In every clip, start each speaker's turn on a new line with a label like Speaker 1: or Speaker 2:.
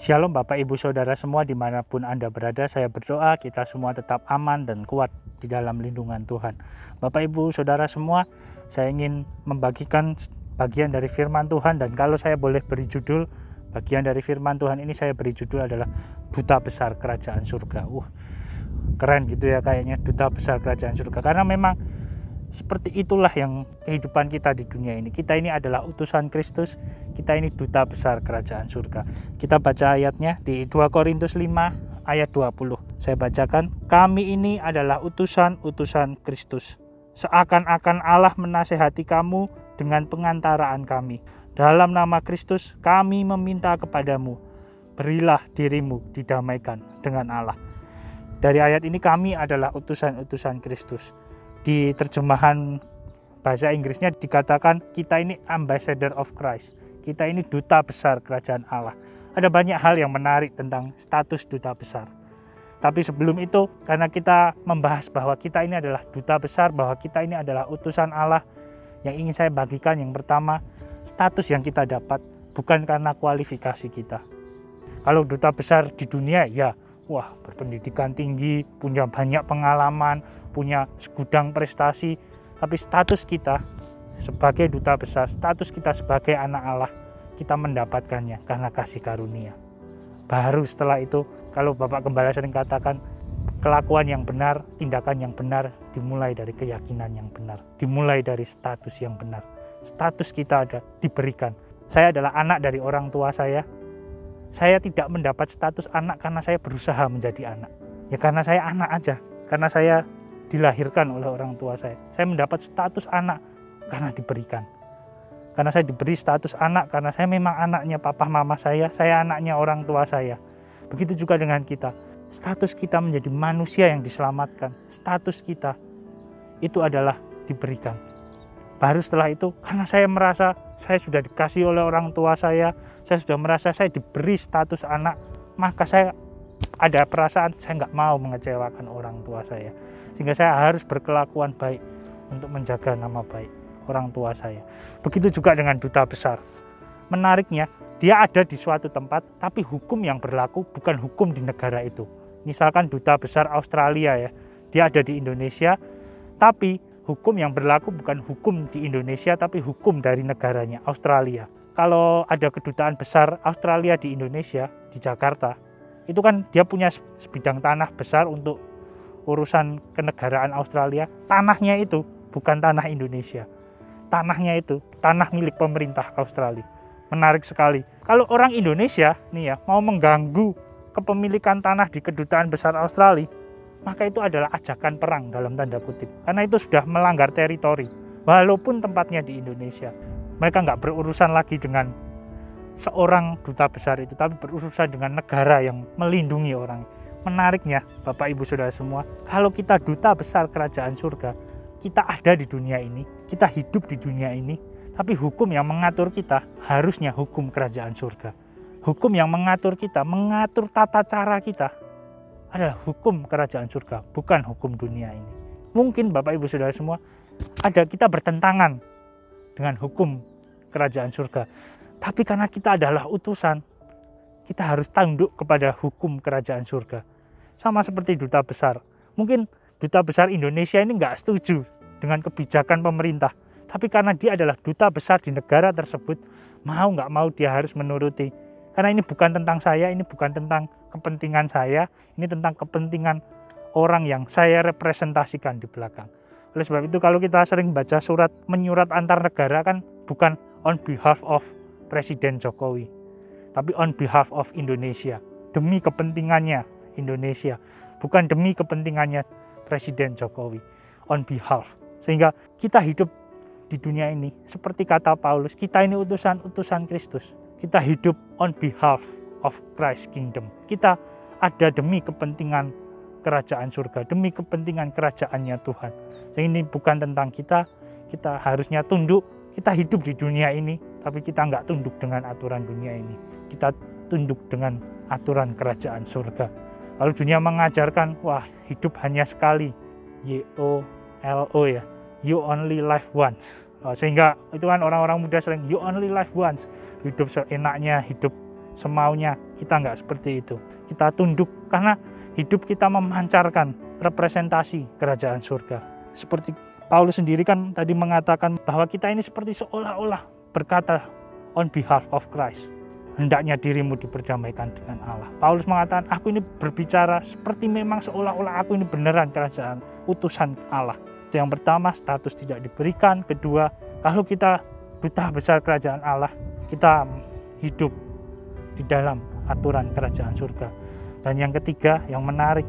Speaker 1: Shalom Bapak Ibu Saudara semua dimanapun Anda berada, saya berdoa kita semua tetap aman dan kuat di dalam lindungan Tuhan. Bapak Ibu Saudara semua, saya ingin membagikan bagian dari firman Tuhan, dan kalau saya boleh beri judul, bagian dari firman Tuhan ini saya beri judul adalah Duta Besar Kerajaan Surga. Keren gitu ya kayaknya, Duta Besar Kerajaan Surga, karena memang seperti itulah yang kehidupan kita di dunia ini. Kita ini adalah utusan Kristus, kita ini duta besar kerajaan surga. Kita baca ayatnya di 2 Korintus 5 ayat 20. Saya bacakan, kami ini adalah utusan-utusan Kristus. Seakan-akan Allah menasehati kamu dengan pengantaraan kami. Dalam nama Kristus kami meminta kepadamu, berilah dirimu didamaikan dengan Allah. Dari ayat ini kami adalah utusan-utusan Kristus. Di terjemahan bahasa Inggrisnya dikatakan kita ini ambassador of Christ. Kita ini duta besar kerajaan Allah. Ada banyak hal yang menarik tentang status duta besar. Tapi sebelum itu, karena kita membahas bahwa kita ini adalah duta besar, bahwa kita ini adalah utusan Allah, yang ingin saya bagikan yang pertama, status yang kita dapat bukan karena kualifikasi kita. Kalau duta besar di dunia, ya berpendidikan tinggi, punya banyak pengalaman, punya segudang prestasi, tapi status kita sebagai duta besar, status kita sebagai anak Allah, kita mendapatkannya karena kasih karunia. Baru setelah itu, kalau Bapak Gembala sering katakan, kelakuan yang benar, tindakan yang benar dimulai dari keyakinan yang benar, dimulai dari status yang benar. Status kita ada diberikan. Saya adalah anak dari orang tua saya. Saya tidak mendapat status anak karena saya berusaha menjadi anak. Ya karena saya anak aja, karena saya dilahirkan oleh orang tua saya. Saya mendapat status anak karena diberikan. Karena saya diberi status anak, karena saya memang anaknya papa mama saya anaknya orang tua saya. Begitu juga dengan kita. Status kita menjadi manusia yang diselamatkan. Status kita itu adalah diberikan. Baru setelah itu, karena saya merasa saya sudah dikasih oleh orang tua saya sudah merasa saya diberi status anak, maka saya ada perasaan saya nggak mau mengecewakan orang tua saya. Sehingga saya harus berkelakuan baik untuk menjaga nama baik orang tua saya. Begitu juga dengan duta besar. Menariknya, dia ada di suatu tempat, tapi hukum yang berlaku bukan hukum di negara itu. Misalkan duta besar Australia ya, dia ada di Indonesia, tapi hukum yang berlaku bukan hukum di Indonesia, tapi hukum dari negaranya, Australia. Kalau ada kedutaan besar Australia di Indonesia, di Jakarta, itu kan dia punya sebidang tanah besar untuk urusan kenegaraan Australia. Tanahnya itu bukan tanah Indonesia. Tanahnya itu tanah milik pemerintah Australia. Menarik sekali. Kalau orang Indonesia nih ya mau mengganggu kepemilikan tanah di kedutaan besar Australia, maka itu adalah ajakan perang dalam tanda kutip. Karena itu sudah melanggar teritori, walaupun tempatnya di Indonesia. Mereka nggak berurusan lagi dengan seorang duta besar itu, tapi berurusan dengan negara yang melindungi orang. Menariknya, Bapak Ibu Saudara semua, kalau kita duta besar kerajaan surga, kita ada di dunia ini, kita hidup di dunia ini, tapi hukum yang mengatur kita harusnya hukum kerajaan surga. Hukum yang mengatur kita, mengatur tata cara kita, adalah hukum kerajaan surga, bukan hukum dunia ini. Mungkin Bapak Ibu Saudara semua, ada kita bertentangan dengan hukum kerajaan surga. Tapi karena kita adalah utusan, kita harus tunduk kepada hukum kerajaan surga. Sama seperti duta besar. Mungkin duta besar Indonesia ini nggak setuju dengan kebijakan pemerintah. Tapi karena dia adalah duta besar di negara tersebut, mau nggak mau dia harus menuruti. Karena ini bukan tentang saya, ini bukan tentang kepentingan saya, ini tentang kepentingan orang yang saya representasikan di belakang. Oleh sebab itu kalau kita sering baca surat menyurat antar negara kan bukan on behalf of Presiden Jokowi, tapi on behalf of Indonesia. Demi kepentingannya Indonesia, bukan demi kepentingannya Presiden Jokowi. On behalf. Sehingga kita hidup di dunia ini, seperti kata Paulus, kita ini utusan-utusan Kristus. Kita hidup on behalf of Christ Kingdom. Kita ada demi kepentingan kerajaan surga, demi kepentingan kerajaannya Tuhan. Jadi ini bukan tentang kita harusnya tunduk, kita hidup di dunia ini, tapi kita nggak tunduk dengan aturan dunia ini. Kita tunduk dengan aturan kerajaan surga. Lalu dunia mengajarkan, hidup hanya sekali, YOLO ya, you only live once. Sehingga itu kan orang-orang muda sering, you only live once. Hidup seenaknya, hidup semaunya. Kita nggak seperti itu. Kita tunduk karena hidup kita memancarkan representasi kerajaan surga. Seperti Paulus sendiri kan tadi mengatakan bahwa kita ini seperti seolah-olah berkata on behalf of Christ. Hendaknya dirimu diperdamaikan dengan Allah. Paulus mengatakan, aku ini berbicara seperti memang seolah-olah aku ini beneran kerajaan utusan Allah. Itu yang pertama, status tidak diberikan. Kedua, kalau kita duta besar kerajaan Allah, kita hidup di dalam aturan kerajaan surga. Dan yang ketiga, yang menarik,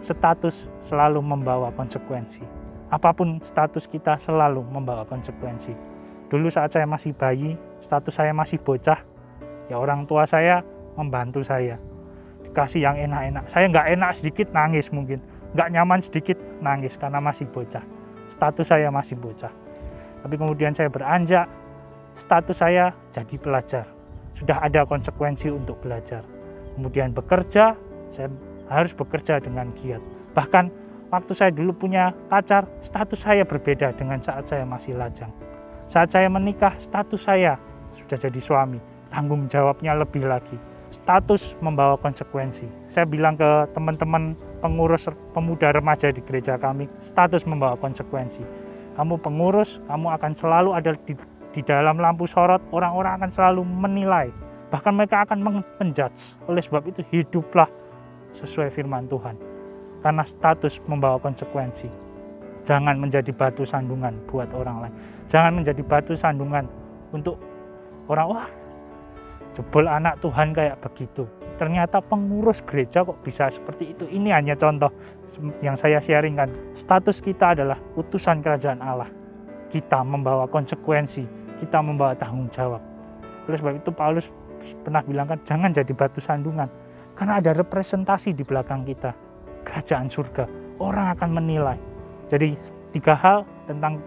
Speaker 1: status selalu membawa konsekuensi. Apapun status kita selalu membawa konsekuensi. Dulu saat saya masih bayi, status saya masih bocah, ya orang tua saya membantu saya. Dikasih yang enak-enak. Saya nggak enak sedikit nangis mungkin. Nggak nyaman sedikit nangis karena masih bocah. Status saya masih bocah. Tapi kemudian saya beranjak, status saya jadi pelajar. Sudah ada konsekuensi untuk belajar. Kemudian bekerja, saya harus bekerja dengan giat. Bahkan waktu saya dulu punya pacar, status saya berbeda dengan saat saya masih lajang. Saat saya menikah, status saya sudah jadi suami. Tanggung jawabnya lebih lagi. Status membawa konsekuensi. Saya bilang ke teman-teman pengurus pemuda remaja di gereja kami, status membawa konsekuensi. Kamu pengurus, kamu akan selalu ada di dalam lampu sorot, orang-orang akan selalu menilai. Bahkan mereka akan menjudge. Oleh sebab itu, hiduplah sesuai firman Tuhan. Karena status membawa konsekuensi. Jangan menjadi batu sandungan buat orang lain. Jangan menjadi batu sandungan untuk orang, wah, jebol anak Tuhan kayak begitu. Ternyata pengurus gereja kok bisa seperti itu. Ini hanya contoh yang saya sharingkan. Status kita adalah utusan kerajaan Allah. Kita membawa konsekuensi, kita membawa tanggung jawab. Oleh sebab itu Paulus pernah bilangkan, jangan jadi batu sandungan. Karena ada representasi di belakang kita. Kerajaan surga. Orang akan menilai. Jadi 3 hal tentang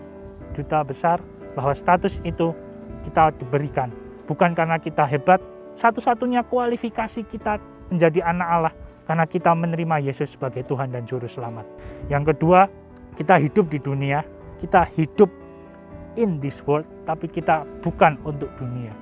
Speaker 1: duta besar, bahwa status itu kita diberikan. Bukan karena kita hebat, satu-satunya kualifikasi kita menjadi anak Allah karena kita menerima Yesus sebagai Tuhan dan Juru Selamat. Yang kedua, kita hidup di dunia, kita hidup in this world, tapi kita bukan untuk dunia.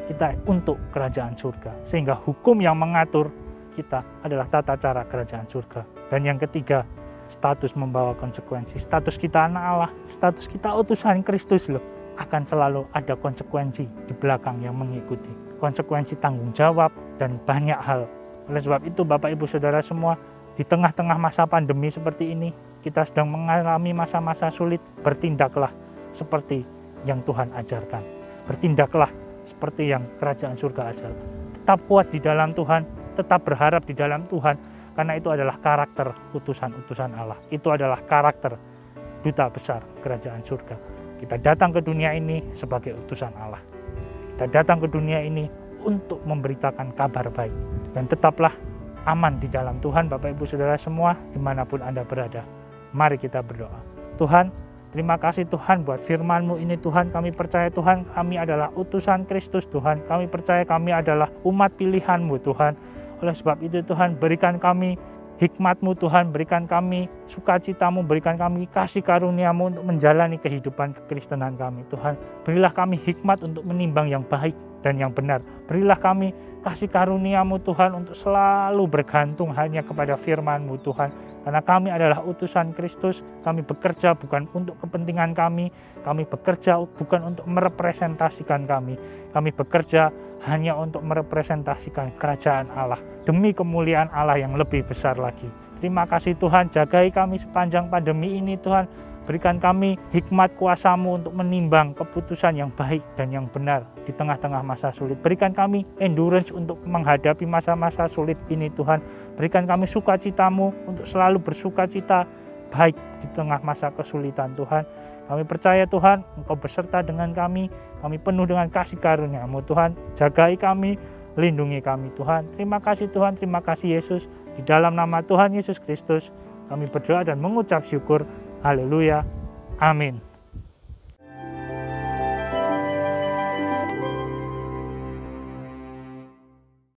Speaker 1: Kita untuk kerajaan surga. Sehingga hukum yang mengatur kita adalah tata cara kerajaan surga. Dan yang ketiga, status membawa konsekuensi. Status kita anak Allah, status kita utusan Kristus loh. Akan selalu ada konsekuensi di belakang yang mengikuti. Konsekuensi tanggung jawab dan banyak hal. Oleh sebab itu Bapak Ibu Saudara semua, di tengah-tengah masa pandemi seperti ini, kita sedang mengalami masa-masa sulit, bertindaklah seperti yang Tuhan ajarkan. Bertindaklah seperti yang kerajaan surga ajarkan. Tetap kuat di dalam Tuhan, tetap berharap di dalam Tuhan, karena itu adalah karakter utusan-utusan Allah. Itu adalah karakter duta besar kerajaan surga. Kita datang ke dunia ini sebagai utusan Allah. Kita datang ke dunia ini untuk memberitakan kabar baik. Dan tetaplah aman di dalam Tuhan, Bapak Ibu Saudara semua, dimanapun Anda berada. Mari kita berdoa. Tuhan, terima kasih Tuhan buat firman-Mu ini Tuhan. Kami percaya Tuhan, kami adalah utusan Kristus Tuhan. Kami percaya kami adalah umat pilihan-Mu Tuhan. Oleh sebab itu Tuhan, berikan kami hikmat-Mu Tuhan, berikan kami sukacita-Mu, berikan kami kasih karunia-Mu untuk menjalani kehidupan kekristenan kami. Tuhan, berilah kami hikmat untuk menimbang yang baik dan yang benar. Berilah kami kasih karunia-Mu Tuhan untuk selalu bergantung hanya kepada firman-Mu Tuhan. Karena kami adalah utusan Kristus, kami bekerja bukan untuk kepentingan kami bekerja bukan untuk merepresentasikan kami bekerja hanya untuk merepresentasikan kerajaan Allah, demi kemuliaan Allah yang lebih besar lagi. Terima kasih Tuhan, jagai kami sepanjang pandemi ini Tuhan, berikan kami hikmat kuasa-Mu untuk menimbang keputusan yang baik dan yang benar di tengah-tengah masa sulit. Berikan kami endurance untuk menghadapi masa-masa sulit ini Tuhan. Berikan kami sukacita-Mu untuk selalu bersukacita baik di tengah masa kesulitan Tuhan. Kami percaya Tuhan, Engkau beserta dengan kami penuh dengan kasih karunia-Mu Tuhan. Jagai kami, lindungi kami Tuhan. Terima kasih Tuhan, terima kasih Yesus. Di dalam nama Tuhan Yesus Kristus, kami berdoa dan mengucap syukur. Haleluya. Amin.